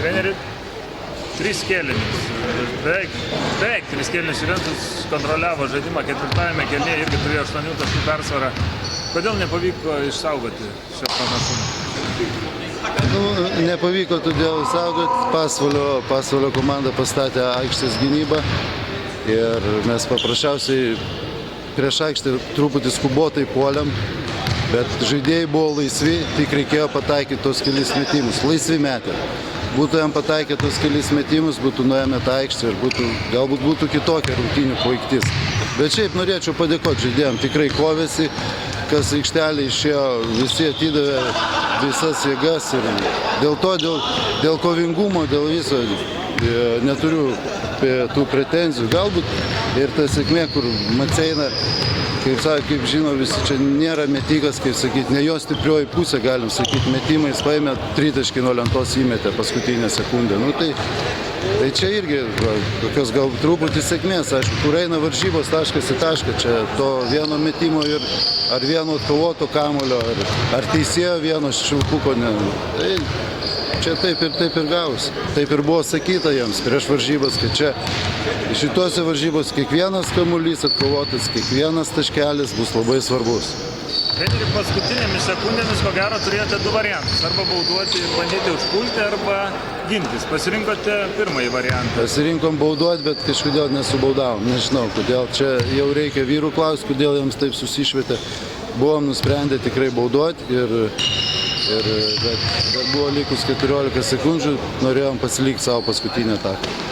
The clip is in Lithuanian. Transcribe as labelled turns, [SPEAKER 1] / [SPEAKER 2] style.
[SPEAKER 1] Treneri, 3 kėlinius. Beveik 3 kėlinius Juventus kontroliavo žaidimą, ketvirtajame kėlinyje irgi turėjo 8 taškų persvarą. Kodėl nepavyko išsaugoti šio pranašumo?
[SPEAKER 2] Nepavyko todėl išsaugoti. Pasvalio komanda pastatė aikštės gynybą ir mes paprasčiausiai prieš aikštę truputį skubotai puolėm, bet žaidėjai buvo laisvi, tik reikėjo pataikyti tos kelis metimus. Laisvi metė. Būtų jam pataikę tos kelis metimus, būtų nuėmę tą aikštę ir galbūt būtų kitokia rungtynių baigtis. Bet šiaip norėčiau padėkoti žaidėjams, tikrai kovėsi, kas aikštelė išėjo, visi atidavė visas jėgas ir dėl kovingumo, dėl viso neturiu tų pretenzijų. Galbūt ir ta sėkmė, kur Maceina, kaip žino visi, čia nėra metikas, kaip sakyti, ne jo stiprioji pusė, galim sakyti, metimais paėmė 3 taškai nuo lentos įmetė paskutinę sekundę. Tai čia irgi tokios gal truputį sėkmės, aišku, kur eina varžybos taškas į tašką, čia to vieno metimo ir ar vieno atkovoto kamulio, ar teisėjo vieno švilpuko, tai čia taip ir gausi. Taip ir buvo sakyta jiems prieš varžybas, kad čia šituose varžybos kiekvienas kamuolys atkovotas, kiekvienas taškelis bus labai svarbus.
[SPEAKER 1] Treneri, paskutinėmis sekundėmis, ko gero, turėjote 2 variantus. Arba bauduoti ir bandyti užpulti, arba gintis. Pasirinkote pirmąjį variantą.
[SPEAKER 2] Pasirinkom bauduoti, bet kažkodėl nesubaudavom. Nežinau, kodėl. Čia jau reikia vyrų klausti, kodėl jiems taip susišvietė. Buvom nusprendę tikrai bauduoti, bet dar buvo likus 14 sekundžių, norėjom pasilikti savo paskutinę ataką.